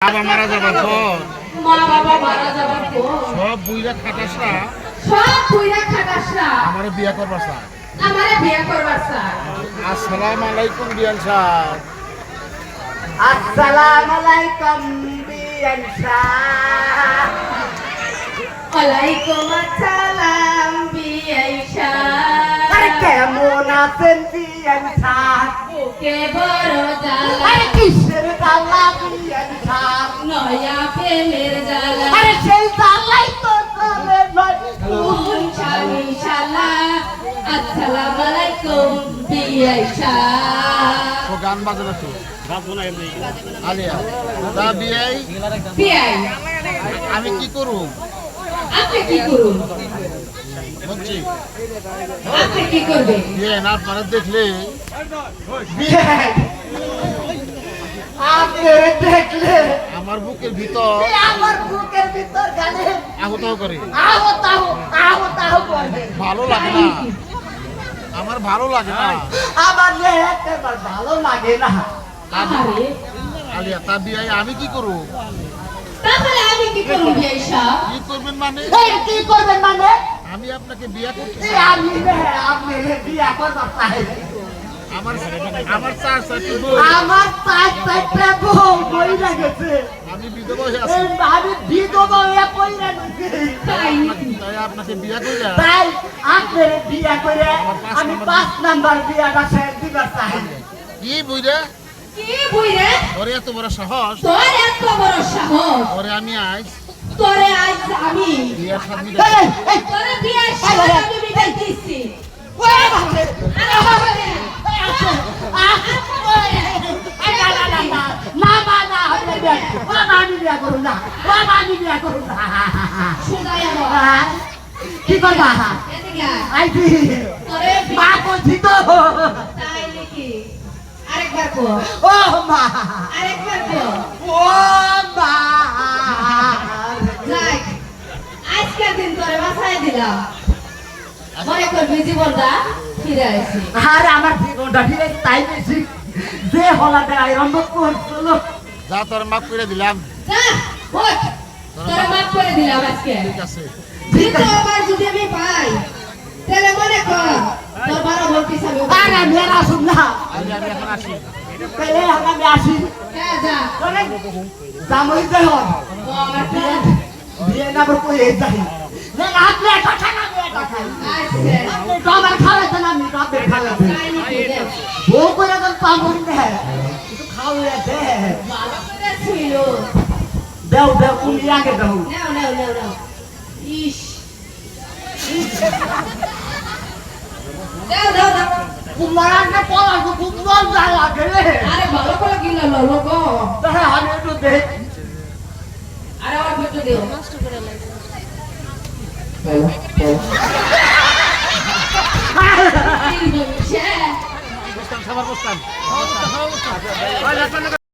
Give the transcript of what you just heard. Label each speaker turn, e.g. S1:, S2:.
S1: বাবা মারা যাবার পর
S2: মা বাবা মারা যাবার পর
S1: সব বুইরা খাটাসরা আমারে বিয়া করবার স্যার। আসসালামু আলাইকুম বিয়ান সাহেব।
S3: আসসালামু আলাইকুম বিয়ান সাহেব।
S2: ওয়ালাইকুম আসসালাম বিয়াই সাহেব।
S3: আরে কেমন আছেন বিয়ান সাহেব?
S2: বুকে বড় জ্বালা,
S3: আরে কিসের জ্বালা বিয়ান সাহেব?
S2: নয়া প্রেমের জ্বালা,
S3: আরে সেই জ্বালাই তো চলে নয়।
S2: কোন স্বামী শালা। আসসালামু আলাইকুম বিয়াই সাহেব।
S1: ও গান বাজে না তো আলিয়া তা বিয়াই
S2: বিয়াই
S1: আমি কি করব
S2: আপনি কি করুন?
S1: বুঝছি
S2: আপনি কি করবেন?
S1: বিয়ে না আপনারা দেখলে
S3: বিয়ান আপনি দেখলে
S1: আমার বুকের ভিতর
S3: আমার বুকের ভিতর গালে
S1: আহত করে।
S3: আহো করবে।
S1: ভালো লাগে না, আমার ভালো লাগে না।
S3: আমার একেবারে ভালো লাগে না।
S2: আহারে,
S1: আলিয়া তা বিয়াই আমি কি করব?
S2: তাহলে আমি কি করব বিয়াই সাহেব?
S1: কি করবেন মানে?
S3: এই কি করবেন মানে?
S1: আমি আপনাকে বিয়া করতে
S3: এই
S1: চাই।
S3: আপনি বিয়া করবার চাই।
S1: আমার আমার চার চারটি বউ,
S3: আমার চারটা বউ বইরা গেছে।
S1: আমি বিধবা হয়ে আছি।
S3: আমি বিধবা হয়ে পইরা গেছি।
S2: তাই নাকি?
S1: তাই আপনাকে বিয়া কইরা
S3: তাই আপনার বিয়া করে আমি 5 নাম্বার বিয়াটা শেষ দিবার চাই।
S1: কি বুইরা
S2: কি বইরে?
S1: ওরে এত বড় সাহস,
S2: তোর এত বড় সাহস!
S1: ওরে আমি আজ
S2: তোরে আজ আমি
S1: বিয়ার সাথে
S2: তোরে বিয়ার সাথে আমি বিদায় দিচ্ছি। সুদায় আমার
S3: কি করবা?
S2: এদিকে আয়।
S3: আইছি
S2: তোরে
S3: মা বলছি তো।
S2: তাই নাকি? আরেকবার কো,
S3: ও মা,
S2: আরেকবার কো।
S3: ও মা।
S2: যাক, আজকের দিন তোরে বাঁচাই দিলাম। মনে করবি জীবনটা ফিরে আসি।
S3: আর আমার জীবনটা ফিরে তাই বেশি যে হলাটা আরম্ভ করছিল।
S1: যা তোর মাফ করে দিলাম।
S2: যা, ওঠ। তোরে মাফ করে দিলাম আজকে।
S1: ঠিক আছে,
S2: দ্বিতীয়বার যদি আমি পাই, তাহলে মনে কর তোর 12 ভর্তি আমি
S3: আর আমি আর আসুন না।
S1: আমি এখন আসি।
S3: তাহলে আমি আসি।
S2: হ্যাঁ, যা।
S3: জামই দেহ
S2: ও আমার প্রাণ।
S3: বিয়ে না কই যাই না। আপনি একটা খানা আমি একটা খাই।
S2: আচ্ছা,
S3: আপনি তো আমার খাওয়াইতে না, আমি কাপে খাওয়াইতে।
S2: তাই নাকি? দেখ,
S3: বউ করে তো পাবন দে একটু খাওয়াইয়া দে।
S2: ভালো করে ছিল।
S3: দেও দেও তুমি আগে দাও।
S2: নাও, নাও, নাও, নাও। ইস। দাও, দাও, দাও।
S3: তোমার আগে পড়া তো খুব মজা লাগে রে।
S2: আরে ভালো করে গিলা ললো গো।
S3: তাহলে আমি একটু দেখ।
S2: আরে আমার একটু দিও।
S1: বুঝতাম, সবার বুঝতাম।